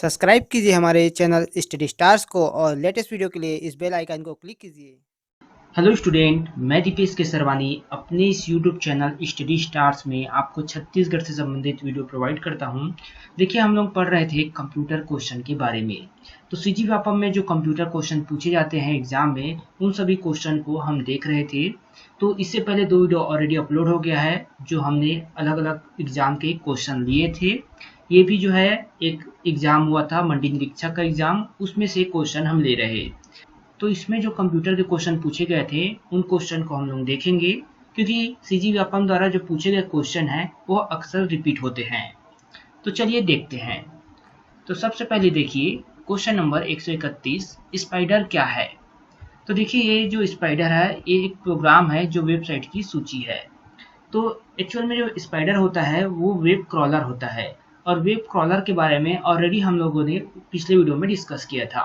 Subscribe कीजिए हमारे channel study stars को और लेटेस्ट वीडियो के लिए इस बेल आइकन को क्लिक कीजिए। हेलो स्टूडेंट, मैं दीपेश केसरवानी अपने इस यूट्यूब चैनल स्टडी स्टार्स में आपको छत्तीसगढ़ से संबंधित वीडियो प्रोवाइड करता हूं। देखिए, हम लोग पढ़ रहे थे कंप्यूटर क्वेश्चन के बारे में। तो सीजी व्यापम में जो कंप्यूटर क्वेश्चन पूछे जाते हैं एग्जाम में, उन सभी क्वेश्चन को हम देख रहे थे। तो इससे पहले 2 वीडियो ऑलरेडी अपलोड हो गया है, जो हमने अलग अलग एग्जाम के क्वेश्चन लिए थे। ये भी जो है एक एग्जाम हुआ था मंडी निरीक्षक का एग्जाम, उसमें से क्वेश्चन हम ले रहे। तो इसमें जो कंप्यूटर के क्वेश्चन पूछे गए थे उन क्वेश्चन को हम लोग देखेंगे, क्योंकि सीजी व्यापम द्वारा जो पूछे गए क्वेश्चन हैं वो अक्सर रिपीट होते हैं। तो चलिए देखते हैं। तो सबसे पहले देखिए क्वेश्चन नंबर 131, स्पाइडर क्या है। तो देखिए, ये जो स्पाइडर है ये एक प्रोग्राम है जो वेबसाइट की सूची है। तो एक्चुअल में जो स्पाइडर होता है वो वेब क्रॉलर होता है, और वेब क्रॉलर के बारे में ऑलरेडी हम लोगों ने पिछले वीडियो में डिस्कस किया था।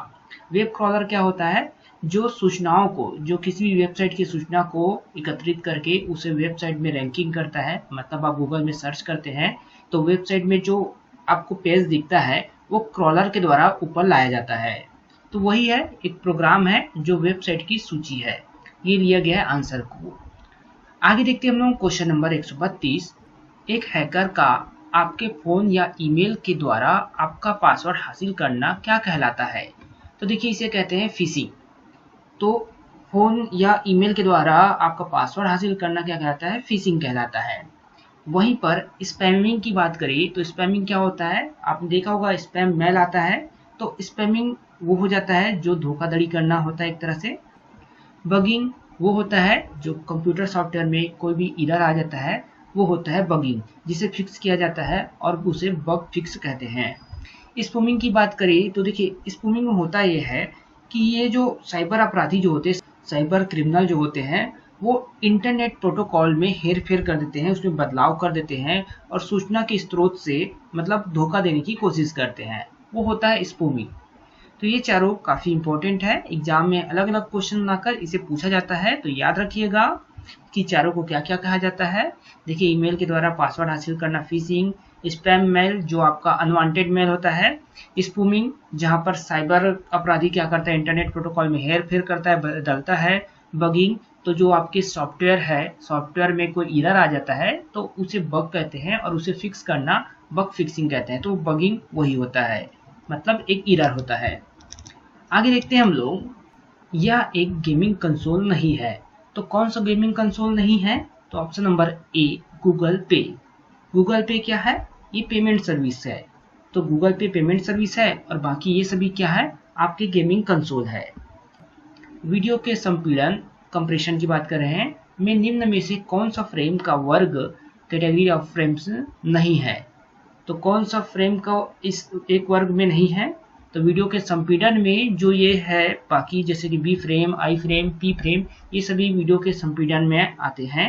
वेब क्रॉलर क्या होता है? जो सूचनाओं को, जो किसी भी वेबसाइट की सूचना को एकत्रित करके उसे वेबसाइट में रैंकिंग करता है। मतलब आप गूगल में सर्च करते हैं तो वेबसाइट में जो आपको पेज दिखता है वो क्रॉलर के द्वारा ऊपर लाया जाता है। तो वही है, एक प्रोग्राम है जो वेबसाइट की सूची है। ये लिया गया है आंसर को। आगे देखते हैं हम लोग क्वेश्चन नंबर 132, एक हैकर का आपके फोन या ईमेल के द्वारा आपका पासवर्ड हासिल करना क्या कहलाता है। तो देखिए, इसे कहते हैं फिशिंग। तो फोन या ईमेल के द्वारा आपका पासवर्ड हासिल करना क्या कहलाता है? फिशिंग कहलाता है। वहीं पर स्पैमिंग की बात करें तो स्पैमिंग क्या होता है? आपने देखा होगा, स्पैम मेल आता है तो स्पैमिंग वो हो जाता है जो धोखाधड़ी करना होता है एक तरह से। बगिंग वो होता है जो कंप्यूटर सॉफ्टवेयर में कोई भी एरर आ जाता है, वो होता है बगिंग, जिसे फिक्स किया जाता है और उसे बग फिक्स कहते हैं। स्पूमिंग की बात करें तो देखिए, स्पूमिंग में होता ये है कि ये जो साइबर अपराधी जो होते हैं, साइबर क्रिमिनल जो होते हैं, वो इंटरनेट प्रोटोकॉल में हेर फेर कर देते हैं, उसमें बदलाव कर देते हैं और सूचना के स्रोत से मतलब धोखा देने की कोशिश करते हैं। वो होता है स्पूमिंग। तो ये चारों काफ़ी इंपॉर्टेंट है, एग्जाम में अलग अलग क्वेश्चन बनाकर इसे पूछा जाता है। तो याद रखिएगा कि चारों को क्या क्या कहा जाता है। देखिए, ईमेल के द्वारा पासवर्ड हासिल करना फिशिंग, स्पैम मेल जो आपका अनवांटेड मेल होता है, स्पूमिंग जहां पर साइबर अपराधी क्या करता है, इंटरनेट प्रोटोकॉल में हेर फेर करता है, बदलता है, बगिंग तो जो आपके सॉफ्टवेयर है, सॉफ्टवेयर में कोई एरर आ जाता है तो उसे बग कहते हैं और उसे फिक्स करना बग फिक्सिंग कहते हैं। तो बगिंग वही होता है, मतलब एक एरर होता है। आगे देखते हैं हम लोग, यह एक गेमिंग कंसोल नहीं है। तो कौन सा गेमिंग कंसोल नहीं है? तो ऑप्शन नंबर ए, गूगल पे। गूगल पे क्या है? ये पेमेंट सर्विस है। तो गूगल पे पेमेंट सर्विस है और बाकी ये सभी क्या है? आपके गेमिंग कंसोल है। वीडियो के संपीड़न, कंप्रेशन की बात कर रहे हैं, में निम्न में से कौन सा फ्रेम का वर्ग कैटेगरी ऑफ फ्रेम्स नहीं है। तो कौन सा फ्रेम का इस एक वर्ग में नहीं है? तो वीडियो के संपीड़न में जो ये है, बाकी जैसे कि बी फ्रेम, आई फ्रेम, पी फ्रेम, ये सभी वीडियो के संपीड़न में आते हैं।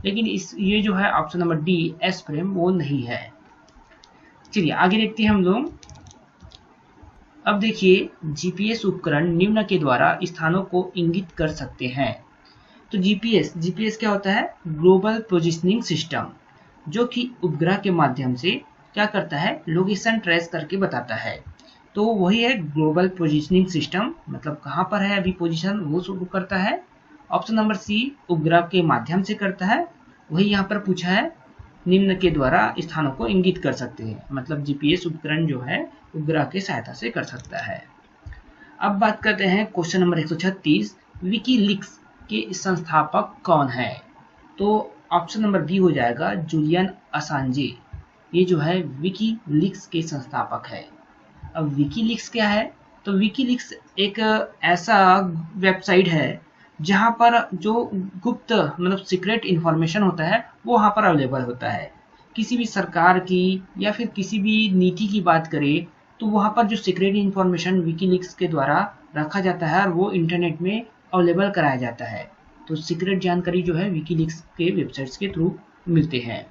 लेकिन इस ये जो है option number D, S frame, वो नहीं है। चलिए आगे देखते हैं हम लोग। अब देखिए, जीपीएस उपकरण निम्न के द्वारा स्थानों को इंगित कर सकते हैं। तो जीपीएस क्या होता है? ग्लोबल पोजिशनिंग सिस्टम, जो कि उपग्रह के माध्यम से क्या करता है? लोकेशन ट्रेस करके बताता है। तो वही है ग्लोबल पोजिशनिंग सिस्टम, मतलब कहाँ पर है अभी पोजीशन, वो शुरू करता है। ऑप्शन नंबर सी, उपग्रह के माध्यम से करता है। वही यहाँ पर पूछा है, निम्न के द्वारा स्थानों को इंगित कर सकते हैं, मतलब जीपीएस उपकरण जो है उपग्रह की सहायता से कर सकता है। अब बात करते हैं क्वेश्चन नंबर 136, विकीलीक्स के संस्थापक कौन है। तो ऑप्शन नंबर बी हो जाएगा, जूलियन असांजे। ये जो है विकीलीक्स के संस्थापक है। अब विकीलीक्स क्या है? तो विकीलीक्स एक ऐसा वेबसाइट है जहां पर जो गुप्त मतलब सीक्रेट इंफॉर्मेशन होता है वो वहां पर अवेलेबल होता है। किसी भी सरकार की या फिर किसी भी नीति की बात करें तो वहां पर जो सीक्रेट इंफॉर्मेशन विकीलीक्स के द्वारा रखा जाता है और वो इंटरनेट में अवेलेबल कराया जाता है। तो सीक्रेट जानकारी जो है विकीलीक्स के वेबसाइट्स के थ्रू मिलते हैं।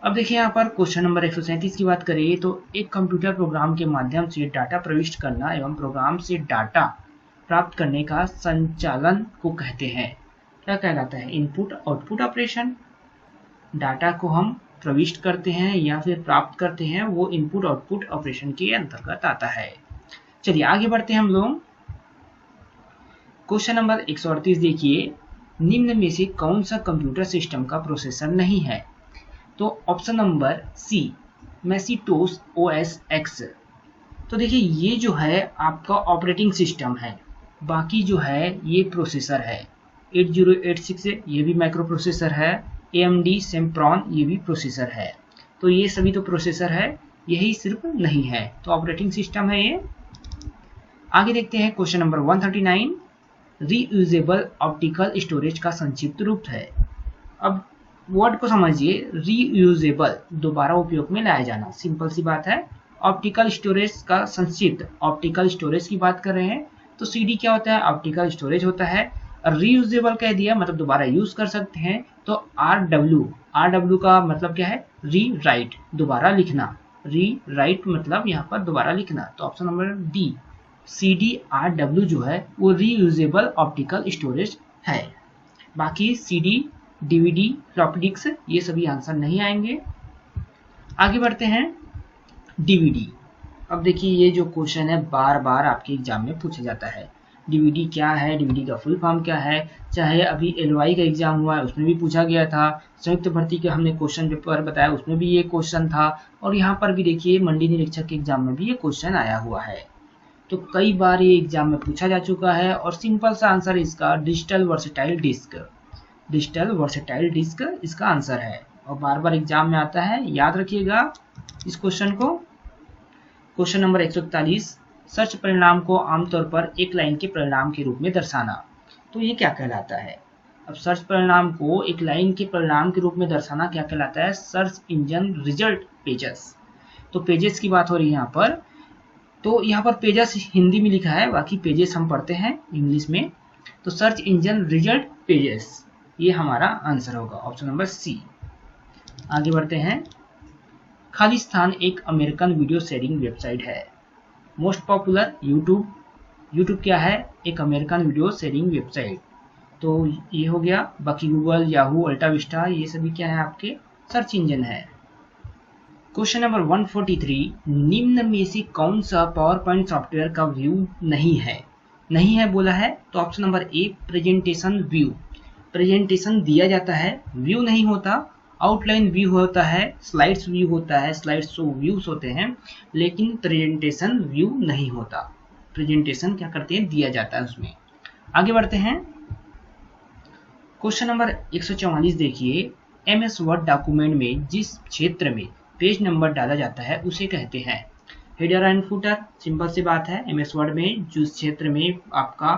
अब देखिए, यहाँ पर क्वेश्चन नंबर 137 की बात करें तो एक कंप्यूटर प्रोग्राम के माध्यम से डाटा प्रविष्ट करना एवं प्रोग्राम से डाटा प्राप्त करने का संचालन को कहते हैं, क्या कहलाता है? Input output operation. डाटा को हम प्रविष्ट करते हैं या फिर प्राप्त करते हैं वो इनपुट आउटपुट ऑपरेशन के अंतर्गत आता है। चलिए आगे बढ़ते हैं हम लोग। क्वेश्चन नंबर 138 देखिए, निम्न में से कौन सा कंप्यूटर सिस्टम का प्रोसेसर नहीं है? तो option number C, Macintosh OS X. तो देखिए ये जो है आपका ऑपरेटिंग सिस्टम है, बाकी जो है ये प्रोसेसर है। 8086 ये भी माइक्रो प्रोसेसर है, AMD सेम्प्रॉन ये भी प्रोसेसर है। तो ये सभी तो प्रोसेसर है, यही सिर्फ नहीं है, तो ऑपरेटिंग सिस्टम है ये। आगे देखते हैं question number 139, reusable optical storage का संक्षिप्त रूप है। अब वर्ड को समझिए, रीयूजेबल दोबारा उपयोग में लाया जाना, सिंपल सी बात है। ऑप्टिकल स्टोरेज का संक्षिप्त, ऑप्टिकल स्टोरेज की बात कर रहे हैं तो CD क्या होता है? ऑप्टिकल स्टोरेज होता है। रीयूजेबल कह दिया मतलब दोबारा यूज कर सकते हैं, तो RW का मतलब क्या है? री राइट, दोबारा लिखना। री राइट मतलब यहाँ पर दोबारा लिखना, तो ऑप्शन नंबर डी CD-RW जो है वो रीयूजेबल ऑप्टिकल स्टोरेज है। बाकी CD, DVD, फ्लॉपी डिस्क ये सभी आंसर नहीं आएंगे। आगे बढ़ते हैं DVD। अब देखिए ये जो क्वेश्चन है बार बार आपके एग्जाम में पूछा जाता है, DVD क्या है, DVD का फुल फॉर्म क्या है। चाहे अभी LOI का एग्जाम हुआ है उसमें भी पूछा गया था, संयुक्त भर्ती के हमने क्वेश्चन पेपर बताया उसमें भी ये क्वेश्चन था, और यहाँ पर भी देखिए मंडी निरीक्षक के एग्जाम में भी ये क्वेश्चन आया हुआ है। तो कई बार ये एग्जाम में पूछा जा चुका है, और सिंपल सा आंसर इसका digital versatile disc, digital versatile disc इसका आंसर है, और बार बार एग्जाम में आता है, याद रखिएगा इस क्वेश्चन को। क्वेश्चन नंबर 141, सर्च परिणाम को आमतौर पर एक लाइन के परिणाम के रूप में दर्शाना। तो ये क्या कहलाता है? अब सर्च परिणाम को एक लाइन के परिणाम के रूप में दर्शाना क्या कहलाता है? Search engine result pages. तो पेजेस की बात हो रही है यहाँ पर, तो यहाँ पर पेजेस हिंदी में लिखा है, बाकी पेजेस हम पढ़ते हैं इंग्लिश में। तो सर्च इंजन रिजल्ट पेजेस ये हमारा आंसर होगा, ऑप्शन नंबर सी। आगे बढ़ते हैं। खालिस्तान एक अमेरिकन वीडियो शेयरिंग वेबसाइट है। मोस्ट पॉपुलर यूट्यूब क्या है? एक अमेरिकन वीडियो शेयरिंग वेबसाइट। तो ये हो गया। बाकी गूगल, याहू, अल्टा विस्टा ये सभी क्या है? आपके सर्च इंजन है। क्वेश्चन नंबर 143, निम्न में से कौन सा पावर पॉइंट सॉफ्टवेयर का व्यू नहीं है बोला है? तो option number A, presentation view. Presentation दिया जाता है, व्यू नहीं होता। आउटलाइन व्यू होता है, स्लाइड्स व्यू होता है, स्लाइड्स शो व्यूज होते हैं, लेकिन प्रेजेंटेशन व्यू नहीं होता। प्रेजेंटेशन क्या करते हैं? दिया जाता है उसमें। आगे बढ़ते हैं। क्वेश्चन नंबर 144 देखिए, MS वर्ड डॉक्यूमेंट में जिस क्षेत्र में पेज नंबर डाला जाता है उसे कहते हैं हेडर एंड फुटर। सिंपल सी बात है, MS वर्ड में जिस क्षेत्र में आपका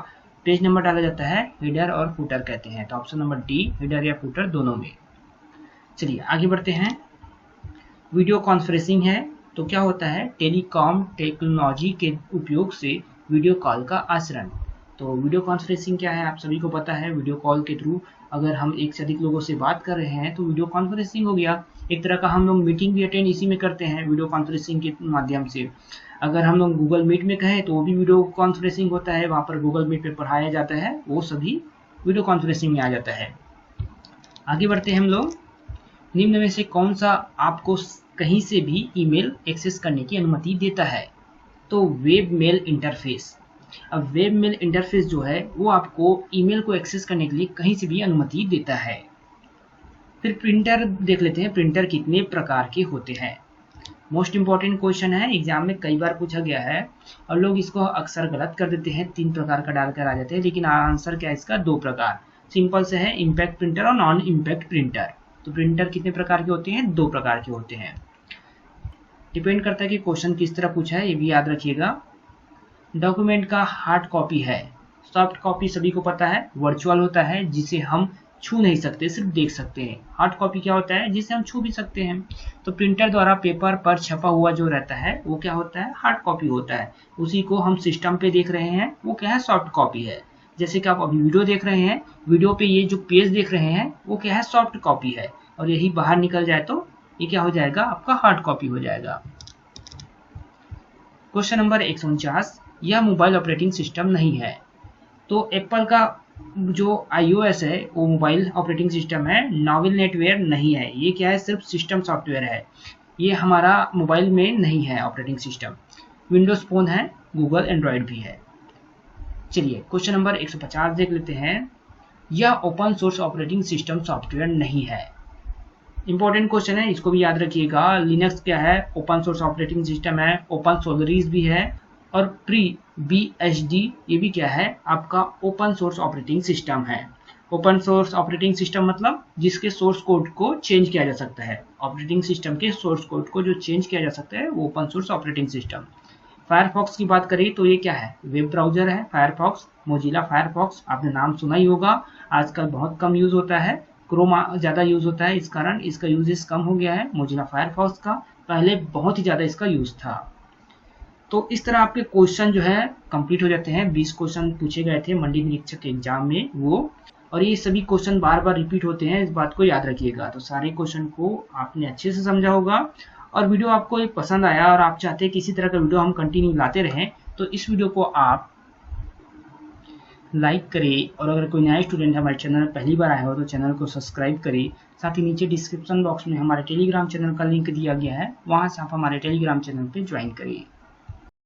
पेज नंबर डाला जाता है हेडर और फुटर कहते हैं। तो ऑप्शन नंबर डी, हेडर या फुटर दोनों में। चलिए आगे बढ़ते हैं। वीडियो कॉन्फ्रेंसिंग है तो क्या होता है? टेलीकॉम टेक्नोलॉजी के उपयोग से वीडियो कॉल का आचरण। तो वीडियो कॉन्फ्रेंसिंग क्या है आप सभी को पता है, वीडियो कॉल के थ्रू अगर हम एक से अधिक लोगों से बात कर रहे हैं तो वीडियो कॉन्फ्रेंसिंग हो गया। एक तरह का हम लोग मीटिंग भी अटेंड इसी में करते हैं वीडियो कॉन्फ्रेंसिंग के माध्यम से। अगर हम लोग गूगल मीट में कहें तो वो भी वीडियो कॉन्फ्रेंसिंग होता है, वहाँ पर गूगल मीट पे पढ़ाया जाता है, वो सभी वीडियो कॉन्फ्रेंसिंग में आ जाता है। आगे बढ़ते हैं हम लोग। निम्न में से कौन सा आपको कहीं से भी ईमेल एक्सेस करने की अनुमति देता है? तो वेब मेल इंटरफेस। अब वेब मेल इंटरफेस जो है वो आपको ईमेल को एक्सेस करने के लिए कहीं से भी अनुमति देता है। फिर प्रिंटर देख लेते हैं, प्रिंटर कितने प्रकार के होते हैं। मोस्ट इंपॉर्टेंट क्वेश्चन है, एग्जाम में कई बार पूछा गया है और लोग इसको अक्सर गलत कर देते हैं, 3 प्रकार का डालकर आ जाते हैं, लेकिन आंसर क्या है इसका? 2 प्रकार। सिंपल से है, इम्पैक्ट प्रिंटर और नॉन इम्पैक्ट प्रिंटर। तो प्रिंटर कितने प्रकार के होते हैं? 2 प्रकार के होते हैं। डिपेंड करता है कि क्वेश्चन किस तरह पूछा है, ये भी याद रखिएगा। डॉक्यूमेंट का हार्ड कॉपी है, सॉफ्ट कॉपी सभी को पता है वर्चुअल होता है जिसे हम छू नहीं सकते, सिर्फ देख सकते हैं। हार्ड कॉपी क्या होता है? जिसे हम छू भी सकते हैं। तो प्रिंटर द्वारा पेपर पर छपा हुआ जो रहता है वो क्या होता है? हार्ड कॉपी होता है। उसी को हम सिस्टम पे देख रहे हैं, वो क्या है? सॉफ्ट कॉपी है। जैसे कि आप अभी वीडियो देख रहे हैं, वीडियो पे ये जो पेज देख रहे हैं वो क्या है? सॉफ्ट कॉपी है, और यही बाहर निकल जाए तो ये क्या हो जाएगा? आपका हार्ड कॉपी हो जाएगा। क्वेश्चन नंबर 149, यह मोबाइल ऑपरेटिंग सिस्टम नहीं है। तो एप्पल का जो iOS है वो मोबाइल ऑपरेटिंग सिस्टम है, नॉवेल नेटवेयर नहीं है। ये क्या है, सिर्फ सिस्टम सॉफ्टवेयर है, ये हमारा मोबाइल में नहीं है ऑपरेटिंग सिस्टम। विंडोज फोन है, गूगल एंड्रॉयड भी है। चलिए क्वेश्चन नंबर 150 देख लेते हैं। यह open source operating system software नहीं है। इंपॉर्टेंट क्वेश्चन है, इसको भी याद रखिएगा। लिनक्स क्या है, ओपन सोर्स ऑपरेटिंग सिस्टम है, ओपन सोलरिस भी है, और प्री BSD ये भी क्या है, आपका ओपन सोर्स ऑपरेटिंग सिस्टम है। ओपन सोर्स ऑपरेटिंग सिस्टम मतलब जिसके सोर्स कोड को चेंज किया जा सकता है, ऑपरेटिंग सिस्टम के सोर्स कोड को जो चेंज किया जा सकता है वो open source operating system. Firefox की बात करें तो ये क्या है, वेब ब्राउजर है। फायरफॉक्स, मोजिला फायरफॉक्स, आपने नाम सुना ही होगा। आजकल बहुत कम यूज होता है, क्रोम ज़्यादा यूज होता है, इस कारण इसका यूजेस कम हो गया है मोजिला फायरफॉक्स का। पहले बहुत ही ज़्यादा इसका यूज था। तो इस तरह आपके क्वेश्चन जो है कंप्लीट हो जाते हैं। 20 क्वेश्चन पूछे गए थे मंडी निरीक्षक के एग्जाम में वो, और ये सभी क्वेश्चन बार बार रिपीट होते हैं, इस बात को याद रखिएगा। तो सारे क्वेश्चन को आपने अच्छे से समझा होगा, और वीडियो आपको पसंद आया और आप चाहते हैं कि इसी तरह का वीडियो हम कंटिन्यू लाते रहें, तो इस वीडियो को आप लाइक करें, और अगर कोई नया स्टूडेंट हमारे चैनल में पहली बार आया हो तो चैनल को सब्सक्राइब करें। साथ ही नीचे डिस्क्रिप्शन बॉक्स में हमारे टेलीग्राम चैनल का लिंक दिया गया है, वहाँ से आप हमारे टेलीग्राम चैनल पर ज्वाइन करिए।